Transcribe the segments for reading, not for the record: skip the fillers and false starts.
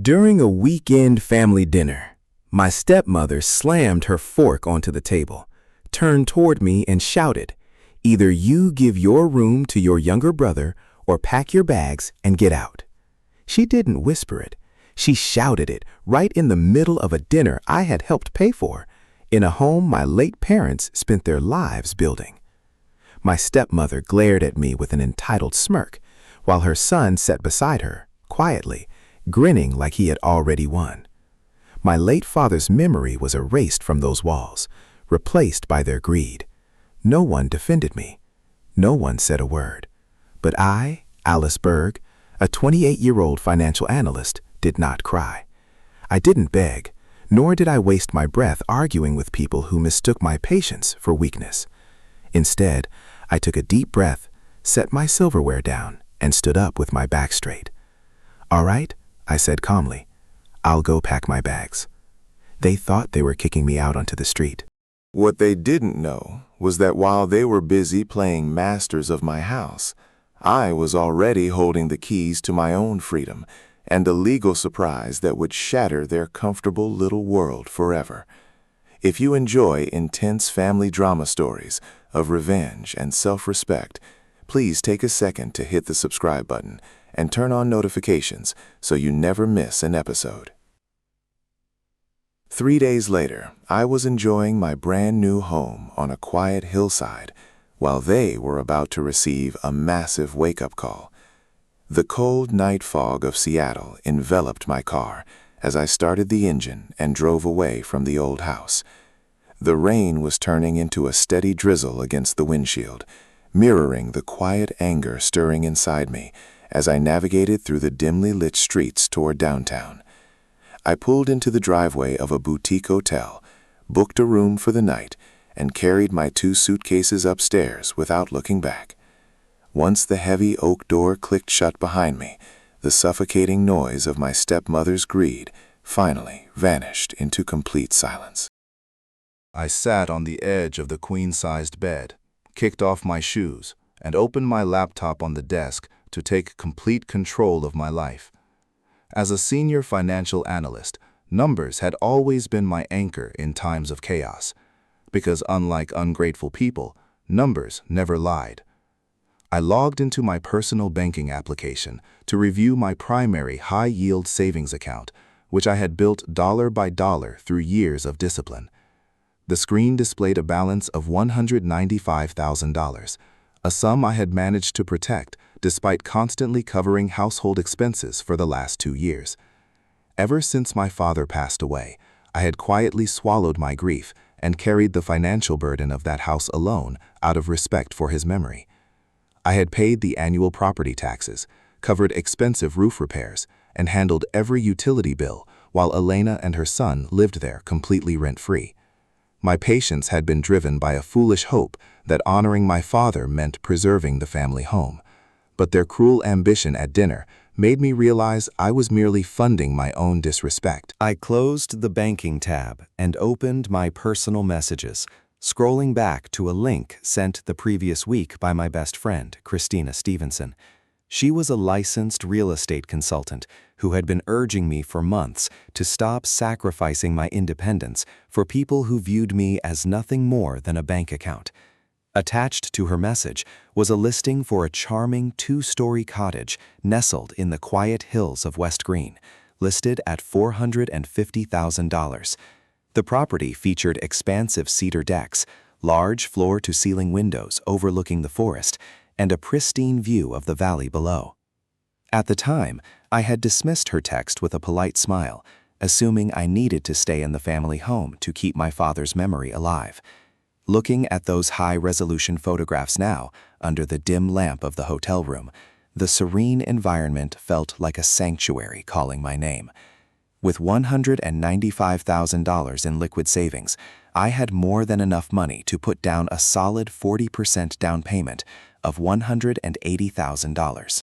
During a weekend family dinner, my stepmother slammed her fork onto the table, turned toward me and shouted, "Either you give your room to your younger brother or pack your bags and get out." She didn't whisper it. She shouted it right in the middle of a dinner I had helped pay for, in a home my late parents spent their lives building. My stepmother glared at me with an entitled smirk, while her son sat beside her, quietly, grinning like he had already won. My late father's memory was erased from those walls, replaced by their greed. No one defended me. No one said a word. But I, Alice Berg, a 28-year-old financial analyst, did not cry. I didn't beg, nor did I waste my breath arguing with people who mistook my patience for weakness. Instead, I took a deep breath, set my silverware down, and stood up with my back straight. "All right," I said calmly. "I'll go pack my bags." They thought they were kicking me out onto the street. What they didn't know was that while they were busy playing masters of my house, I was already holding the keys to my own freedom and a legal surprise that would shatter their comfortable little world forever. If you enjoy intense family drama stories of revenge and self-respect, please take a second to hit the subscribe button and turn on notifications so you never miss an episode. 3 days later, I was enjoying my brand new home on a quiet hillside while they were about to receive a massive wake-up call. The cold night fog of Seattle enveloped my car as I started the engine and drove away from the old house. The rain was turning into a steady drizzle against the windshield, mirroring the quiet anger stirring inside me as I navigated through the dimly lit streets toward downtown. I pulled into the driveway of a boutique hotel, booked a room for the night, and carried my 2 suitcases upstairs without looking back. Once the heavy oak door clicked shut behind me, the suffocating noise of my stepmother's greed finally vanished into complete silence. I sat on the edge of the queen-sized bed, kicked off my shoes, and opened my laptop on the desk to take complete control of my life. As a senior financial analyst, numbers had always been my anchor in times of chaos, because unlike ungrateful people, numbers never lied. I logged into my personal banking application to review my primary high-yield savings account, which I had built dollar by dollar through years of discipline. The screen displayed a balance of $195,000, a sum I had managed to protect despite constantly covering household expenses for the last 2 years. Ever since my father passed away, I had quietly swallowed my grief and carried the financial burden of that house alone out of respect for his memory. I had paid the annual property taxes, covered expensive roof repairs, and handled every utility bill while Elena and her son lived there completely rent-free. My patience had been driven by a foolish hope that honoring my father meant preserving the family home. But their cruel ambition at dinner made me realize I was merely funding my own disrespect. I closed the banking tab and opened my personal messages, scrolling back to a link sent the previous week by my best friend, Christina Stevenson. She was a licensed real estate consultant who had been urging me for months to stop sacrificing my independence for people who viewed me as nothing more than a bank account. Attached to her message was a listing for a charming 2-story cottage nestled in the quiet hills of West Green, listed at $450,000. The property featured expansive cedar decks, large floor-to-ceiling windows overlooking the forest, and a pristine view of the valley below. At the time, I had dismissed her text with a polite smile, assuming I needed to stay in the family home to keep my father's memory alive. Looking at those high-resolution photographs now, under the dim lamp of the hotel room, the serene environment felt like a sanctuary calling my name. With $195,000 in liquid savings, I had more than enough money to put down a solid 40% down payment of $180,000.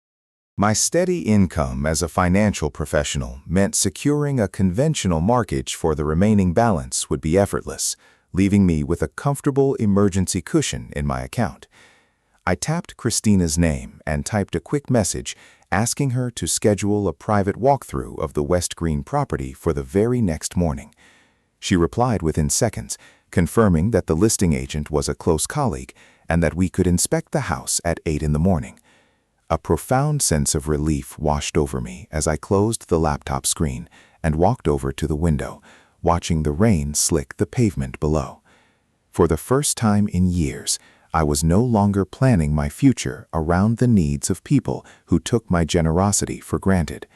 My steady income as a financial professional meant securing a conventional mortgage for the remaining balance would be effortless, leaving me with a comfortable emergency cushion in my account. I tapped Christina's name and typed a quick message asking her to schedule a private walkthrough of the West Green property for the very next morning. She replied within seconds, confirming that the listing agent was a close colleague and that we could inspect the house at 8 in the morning. A profound sense of relief washed over me as I closed the laptop screen and walked over to the window, watching the rain slick the pavement below. For the first time in years, I was no longer planning my future around the needs of people who took my generosity for granted.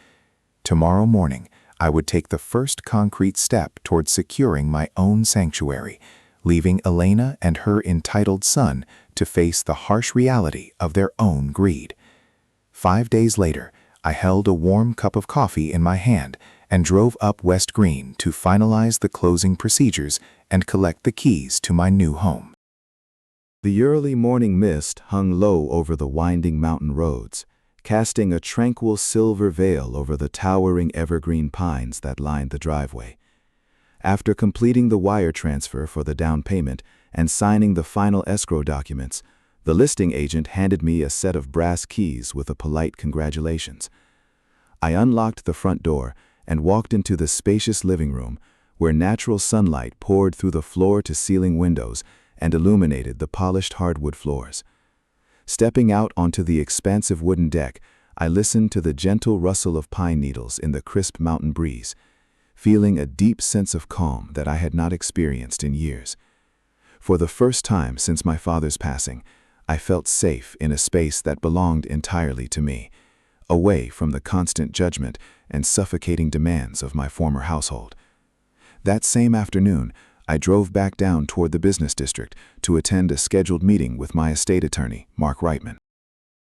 Tomorrow morning, I would take the first concrete step towards securing my own sanctuary, leaving Elena and her entitled son to face the harsh reality of their own greed. 5 days later, I held a warm cup of coffee in my hand and drove up West Green to finalize the closing procedures and collect the keys to my new home. The early morning mist hung low over the winding mountain roads, casting a tranquil silver veil over the towering evergreen pines that lined the driveway. After completing the wire transfer for the down payment and signing the final escrow documents, the listing agent handed me a set of brass keys with a polite congratulations. I unlocked the front door and walked into the spacious living room, where natural sunlight poured through the floor-to-ceiling windows and illuminated the polished hardwood floors. Stepping out onto the expansive wooden deck, I listened to the gentle rustle of pine needles in the crisp mountain breeze, feeling a deep sense of calm that I had not experienced in years. For the first time since my father's passing, I felt safe in a space that belonged entirely to me, away from the constant judgment and suffocating demands of my former household. That same afternoon, I drove back down toward the business district to attend a scheduled meeting with my estate attorney, Mark Reitman.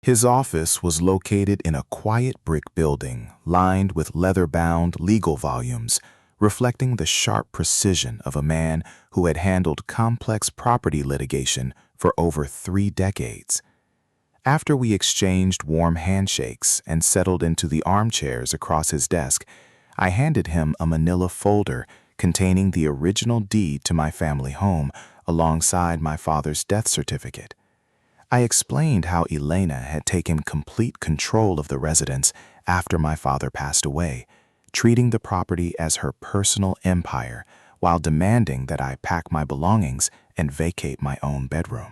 His office was located in a quiet brick building lined with leather-bound legal volumes, reflecting the sharp precision of a man who had handled complex property litigation for over 3 decades. After we exchanged warm handshakes and settled into the armchairs across his desk, I handed him a manila folder containing the original deed to my family home alongside my father's death certificate. I explained how Elena had taken complete control of the residence after my father passed away, treating the property as her personal empire while demanding that I pack my belongings and vacate my own bedroom.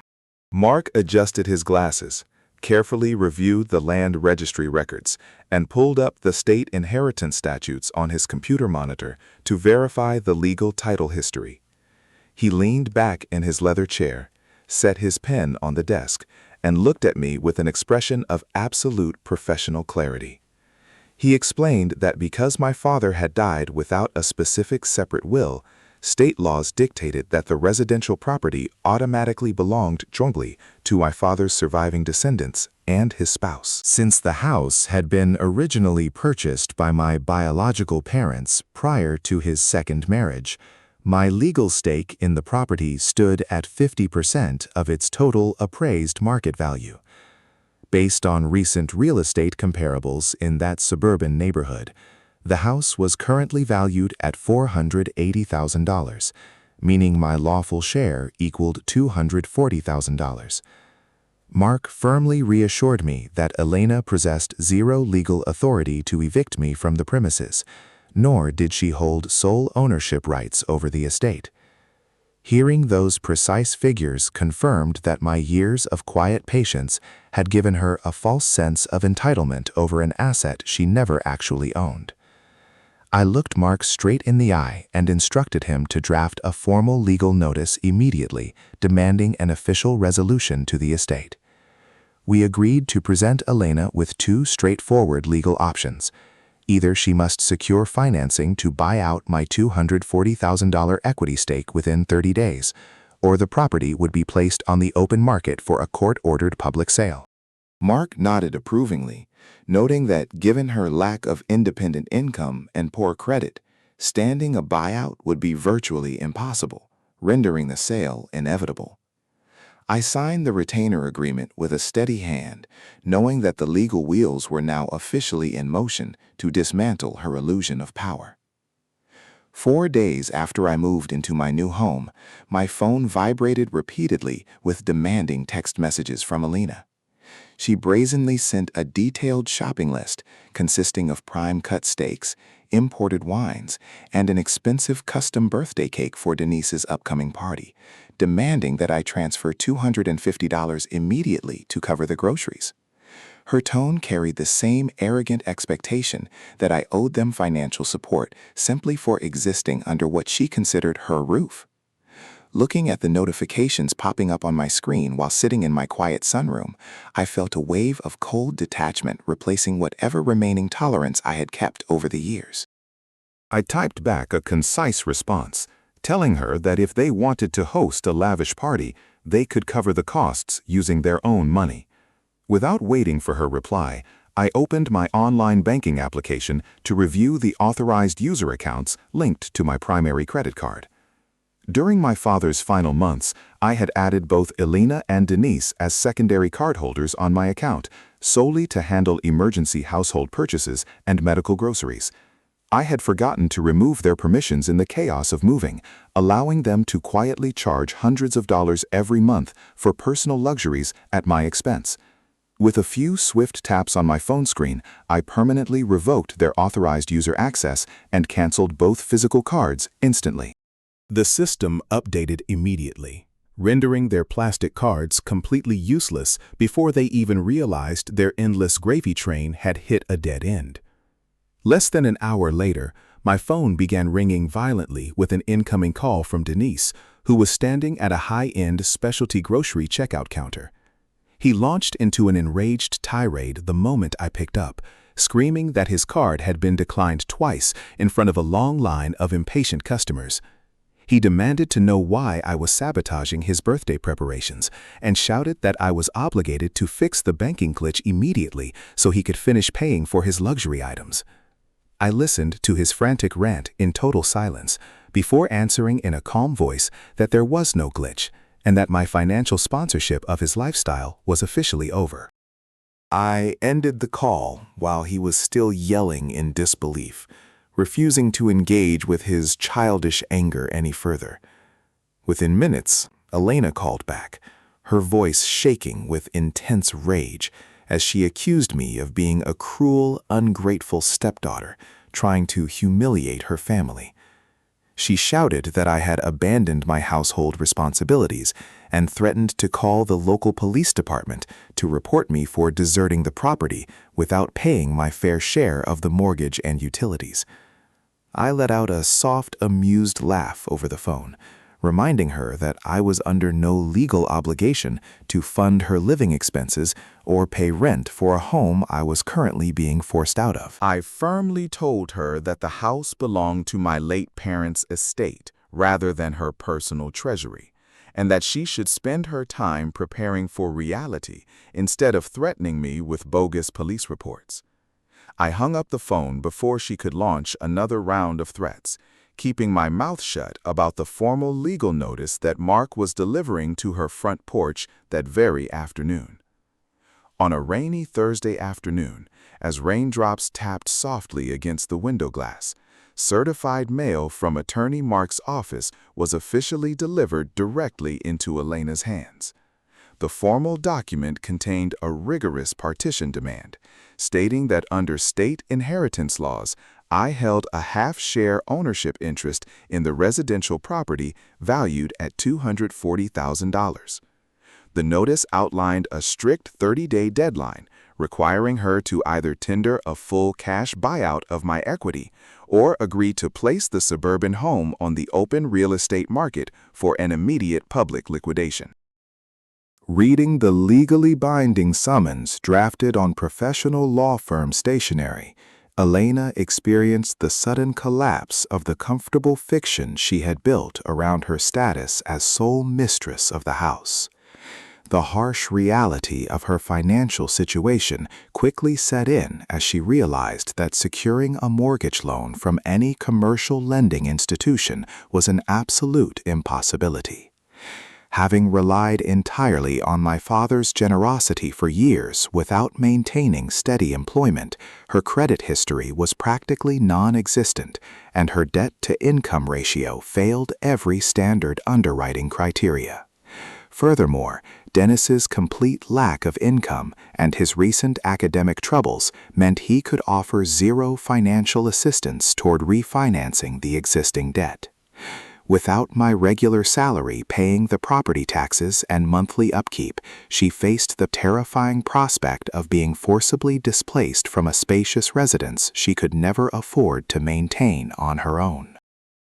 Mark adjusted his glasses, carefully reviewed the land registry records, and pulled up the state inheritance statutes on his computer monitor to verify the legal title history. He leaned back in his leather chair, set his pen on the desk, and looked at me with an expression of absolute professional clarity. He explained that because my father had died without a specific separate will, state laws dictated that the residential property automatically belonged jointly to my father's surviving descendants and his spouse. Since the house had been originally purchased by my biological parents prior to his second marriage, my legal stake in the property stood at 50% of its total appraised market value. Based on recent real estate comparables in that suburban neighborhood, the house was currently valued at $480,000, meaning my lawful share equaled $240,000. Mark firmly reassured me that Elena possessed zero legal authority to evict me from the premises, nor did she hold sole ownership rights over the estate. Hearing those precise figures confirmed that my years of quiet patience had given her a false sense of entitlement over an asset she never actually owned. I looked Mark straight in the eye and instructed him to draft a formal legal notice immediately, demanding an official resolution to the estate. We agreed to present Elena with 2 straightforward legal options. Either she must secure financing to buy out my $240,000 equity stake within 30 days, or the property would be placed on the open market for a court-ordered public sale. Mark nodded approvingly, noting that given her lack of independent income and poor credit, standing a buyout would be virtually impossible, rendering the sale inevitable. I signed the retainer agreement with a steady hand, knowing that the legal wheels were now officially in motion to dismantle her illusion of power. 4 days after I moved into my new home, my phone vibrated repeatedly with demanding text messages from Alina. She brazenly sent a detailed shopping list consisting of prime-cut steaks, imported wines, and an expensive custom birthday cake for Denise's upcoming party, demanding that I transfer $250 immediately to cover the groceries. Her tone carried the same arrogant expectation that I owed them financial support simply for existing under what she considered her roof. Looking at the notifications popping up on my screen while sitting in my quiet sunroom, I felt a wave of cold detachment replacing whatever remaining tolerance I had kept over the years. I typed back a concise response, telling her that if they wanted to host a lavish party, they could cover the costs using their own money. Without waiting for her reply, I opened my online banking application to review the authorized user accounts linked to my primary credit card. During my father's final months, I had added both Alina and Denise as secondary cardholders on my account, solely to handle emergency household purchases and medical groceries. I had forgotten to remove their permissions in the chaos of moving, allowing them to quietly charge hundreds of dollars every month for personal luxuries at my expense. With a few swift taps on my phone screen, I permanently revoked their authorized user access and canceled both physical cards instantly. The system updated immediately, rendering their plastic cards completely useless before they even realized their endless gravy train had hit a dead end. Less than an hour later, my phone began ringing violently with an incoming call from Denise, who was standing at a high-end specialty grocery checkout counter. He launched into an enraged tirade the moment I picked up, screaming that his card had been declined twice in front of a long line of impatient customers. He demanded to know why I was sabotaging his birthday preparations and shouted that I was obligated to fix the banking glitch immediately so he could finish paying for his luxury items. I listened to his frantic rant in total silence before answering in a calm voice that there was no glitch and that my financial sponsorship of his lifestyle was officially over. I ended the call while he was still yelling in disbelief, refusing to engage with his childish anger any further. Within minutes, Elena called back, her voice shaking with intense rage as she accused me of being a cruel, ungrateful stepdaughter trying to humiliate her family. She shouted that I had abandoned my household responsibilities and threatened to call the local police department to report me for deserting the property without paying my fair share of the mortgage and utilities. I let out a soft, amused laugh over the phone, reminding her that I was under no legal obligation to fund her living expenses or pay rent for a home I was currently being forced out of. I firmly told her that the house belonged to my late parents' estate rather than her personal treasury, and that she should spend her time preparing for reality instead of threatening me with bogus police reports. I hung up the phone before she could launch another round of threats, keeping my mouth shut about the formal legal notice that Mark was delivering to her front porch that very afternoon. On a rainy Thursday afternoon, as raindrops tapped softly against the window glass, certified mail from Attorney Mark's office was officially delivered directly into Elena's hands. The formal document contained a rigorous partition demand, stating that under state inheritance laws, I held a half-share ownership interest in the residential property valued at $240,000. The notice outlined a strict 30-day deadline, requiring her to either tender a full cash buyout of my equity or agree to place the suburban home on the open real estate market for an immediate public liquidation. Reading the legally binding summons drafted on professional law firm stationery, Elena experienced the sudden collapse of the comfortable fiction she had built around her status as sole mistress of the house. The harsh reality of her financial situation quickly set in as she realized that securing a mortgage loan from any commercial lending institution was an absolute impossibility. Having relied entirely on my father's generosity for years without maintaining steady employment, her credit history was practically non-existent, and her debt-to-income ratio failed every standard underwriting criteria. Furthermore, Dennis's complete lack of income and his recent academic troubles meant he could offer zero financial assistance toward refinancing the existing debt. Without my regular salary paying the property taxes and monthly upkeep, she faced the terrifying prospect of being forcibly displaced from a spacious residence she could never afford to maintain on her own.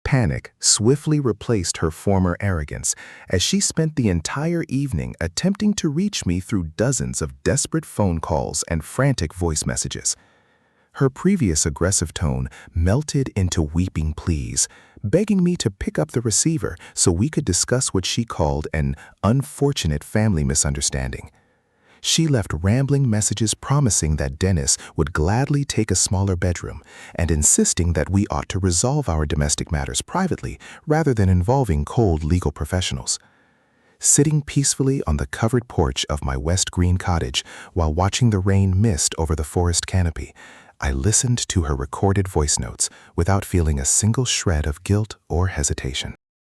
Panic swiftly replaced her former arrogance as she spent the entire evening attempting to reach me through dozens of desperate phone calls and frantic voice messages. Her previous aggressive tone melted into weeping pleas, begging me to pick up the receiver so we could discuss what she called an unfortunate family misunderstanding. She left rambling messages promising that Dennis would gladly take a smaller bedroom and insisting that we ought to resolve our domestic matters privately rather than involving cold legal professionals. Sitting peacefully on the covered porch of my West Green cottage while watching the rain mist over the forest canopy, I listened to her recorded voice notes without feeling a single shred of guilt or hesitation.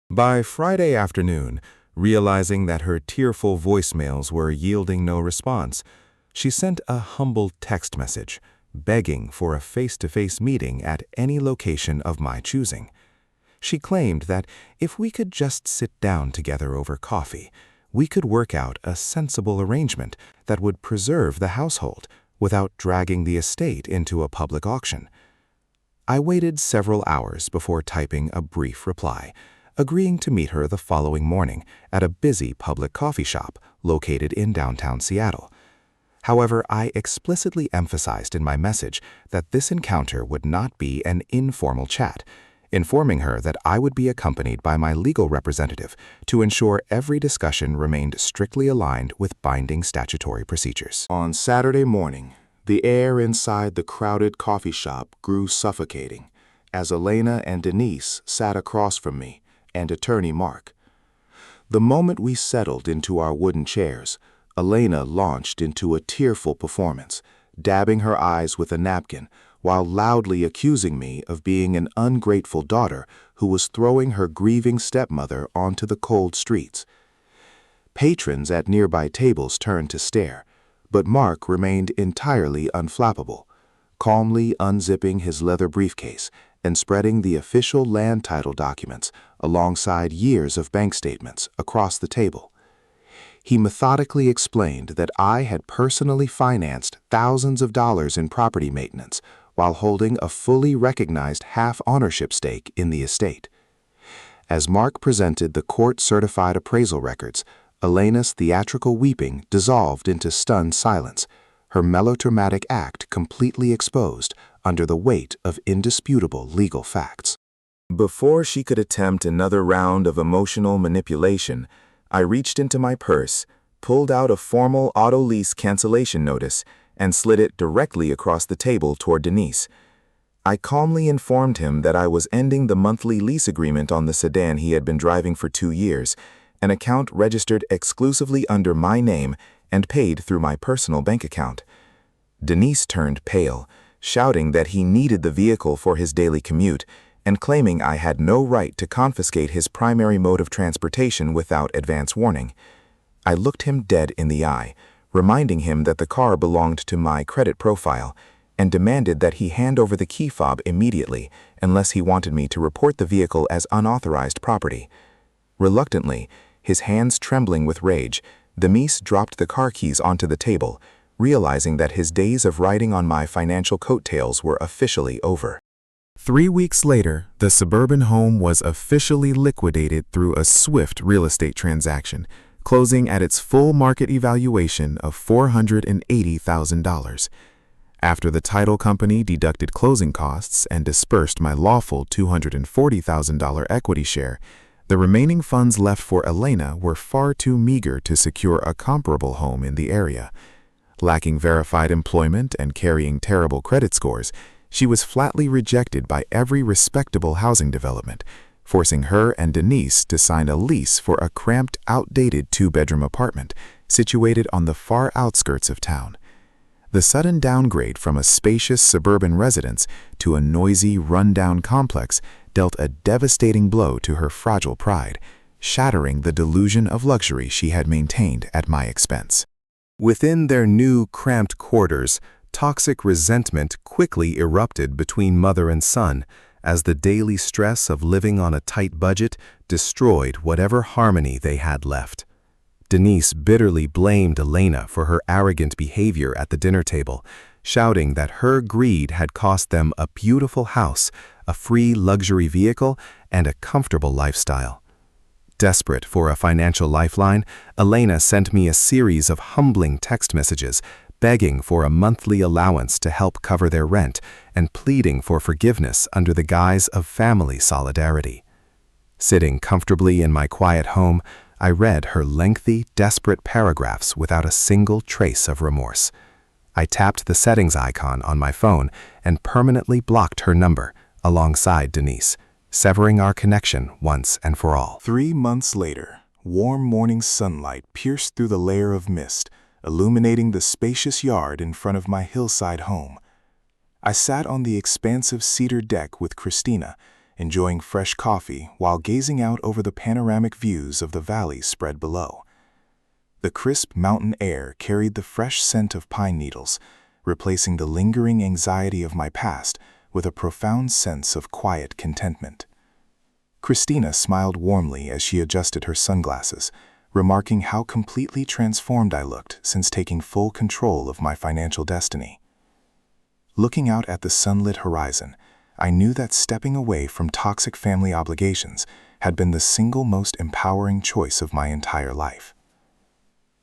By Friday afternoon, realizing that her tearful voicemails were yielding no response, she sent a humble text message, begging for a face-to-face meeting at any location of my choosing. She claimed that if we could just sit down together over coffee, we could work out a sensible arrangement that would preserve the household without dragging the estate into a public auction. I waited several hours before typing a brief reply, agreeing to meet her the following morning at a busy public coffee shop located in downtown Seattle. However, I explicitly emphasized in my message that this encounter would not be an informal chat, informing her that I would be accompanied by my legal representative to ensure every discussion remained strictly aligned with binding statutory procedures. On Saturday morning, the air inside the crowded coffee shop grew suffocating as Elena and Denise sat across from me and attorney Mark. The moment we settled into our wooden chairs, Elena launched into a tearful performance, dabbing her eyes with a napkin while loudly accusing me of being an ungrateful daughter who was throwing her grieving stepmother onto the cold streets. Patrons at nearby tables turned to stare, but Mark remained entirely unflappable, calmly unzipping his leather briefcase and spreading the official land title documents alongside years of bank statements across the table. He methodically explained that I had personally financed thousands of dollars in property maintenance while holding a fully recognized half-ownership stake in the estate. As Mark presented the court-certified appraisal records, Elena's theatrical weeping dissolved into stunned silence, her melodramatic act completely exposed under the weight of indisputable legal facts. Before she could attempt another round of emotional manipulation, I reached into my purse, pulled out a formal auto lease cancellation notice, and slid it directly across the table toward Denise. I calmly informed him that I was ending the monthly lease agreement on the sedan he had been driving for 2 years, an account registered exclusively under my name and paid through my personal bank account. Denise turned pale, shouting that he needed the vehicle for his daily commute and claiming I had no right to confiscate his primary mode of transportation without advance warning. I looked him dead in the eye, reminding him that the car belonged to my credit profile, and demanded that he hand over the key fob immediately unless he wanted me to report the vehicle as unauthorized property. Reluctantly, his hands trembling with rage, Denise dropped the car keys onto the table, realizing that his days of riding on my financial coattails were officially over. 3 weeks later, the suburban home was officially liquidated through a swift real estate transaction, closing at its full market evaluation of $480,000. After the title company deducted closing costs and dispersed my lawful $240,000 equity share, the remaining funds left for Elena were far too meager to secure a comparable home in the area. Lacking verified employment and carrying terrible credit scores, she was flatly rejected by every respectable housing development, forcing her and Denise to sign a lease for a cramped, outdated two-bedroom apartment situated on the far outskirts of town. The sudden downgrade from a spacious suburban residence to a noisy, run-down complex dealt a devastating blow to her fragile pride, shattering the delusion of luxury she had maintained at my expense. Within their new, cramped quarters, toxic resentment quickly erupted between mother and son, as the daily stress of living on a tight budget destroyed whatever harmony they had left. Denise bitterly blamed Elena for her arrogant behavior at the dinner table, shouting that her greed had cost them a beautiful house, a free luxury vehicle, and a comfortable lifestyle. Desperate for a financial lifeline, Elena sent me a series of humbling text messages, begging for a monthly allowance to help cover their rent and pleading for forgiveness under the guise of family solidarity. Sitting comfortably in my quiet home, I read her lengthy, desperate paragraphs without a single trace of remorse. I tapped the settings icon on my phone and permanently blocked her number alongside Denise, severing our connection once and for all. 3 months later, warm morning sunlight pierced through the layer of mist, illuminating the spacious yard in front of my hillside home. I sat on the expansive cedar deck with Christina, enjoying fresh coffee while gazing out over the panoramic views of the valley spread below. The crisp mountain air carried the fresh scent of pine needles, replacing the lingering anxiety of my past with a profound sense of quiet contentment. Christina smiled warmly as she adjusted her sunglasses, remarking how completely transformed I looked since taking full control of my financial destiny. Looking out at the sunlit horizon, I knew that stepping away from toxic family obligations had been the single most empowering choice of my entire life.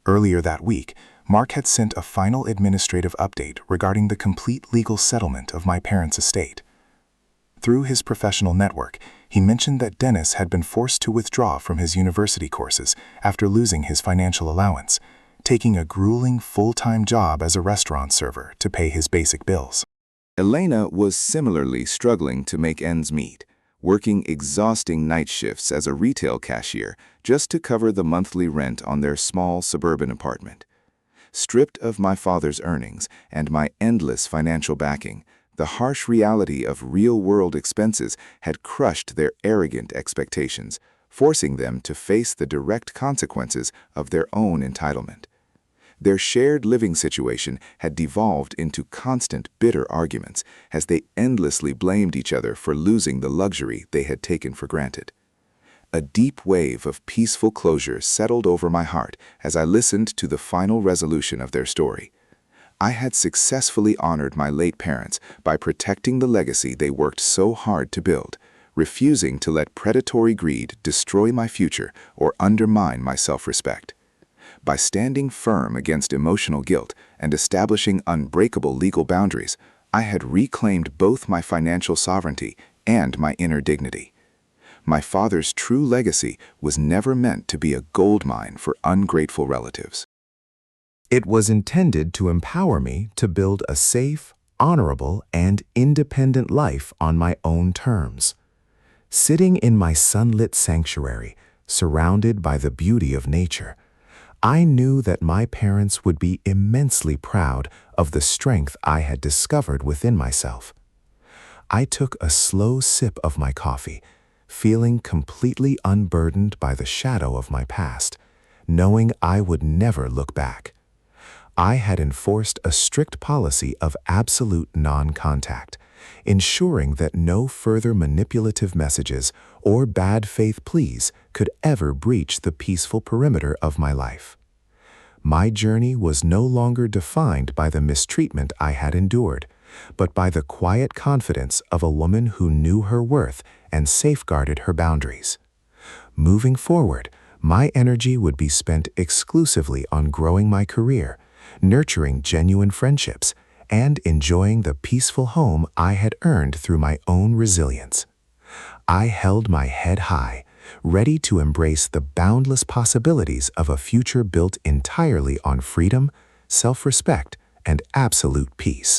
Earlier that week, Mark had sent a final administrative update regarding the complete legal settlement of my parents' estate. Through his professional network, he mentioned that Dennis had been forced to withdraw from his university courses after losing his financial allowance, taking a grueling full-time job as a restaurant server to pay his basic bills. Elena was similarly struggling to make ends meet, working exhausting night shifts as a retail cashier just to cover the monthly rent on their small suburban apartment. Stripped of my father's earnings and my endless financial backing, the harsh reality of real-world expenses had crushed their arrogant expectations, forcing them to face the direct consequences of their own entitlement. Their shared living situation had devolved into constant, bitter arguments as they endlessly blamed each other for losing the luxury they had taken for granted. A deep wave of peaceful closure settled over my heart as I listened to the final resolution of their story. I had successfully honored my late parents by protecting the legacy they worked so hard to build, refusing to let predatory greed destroy my future or undermine my self-respect. By standing firm against emotional guilt and establishing unbreakable legal boundaries, I had reclaimed both my financial sovereignty and my inner dignity. My father's true legacy was never meant to be a goldmine for ungrateful relatives. It was intended to empower me to build a safe, honorable, and independent life on my own terms. Sitting in my sunlit sanctuary, surrounded by the beauty of nature, I knew that my parents would be immensely proud of the strength I had discovered within myself. I took a slow sip of my coffee, feeling completely unburdened by the shadow of my past, knowing I would never look back. I had enforced a strict policy of absolute non-contact, ensuring that no further manipulative messages or bad faith pleas could ever breach the peaceful perimeter of my life. My journey was no longer defined by the mistreatment I had endured, but by the quiet confidence of a woman who knew her worth and safeguarded her boundaries. Moving forward, my energy would be spent exclusively on growing my career, nurturing genuine friendships, and enjoying the peaceful home I had earned through my own resilience. I held my head high, ready to embrace the boundless possibilities of a future built entirely on freedom, self-respect, and absolute peace.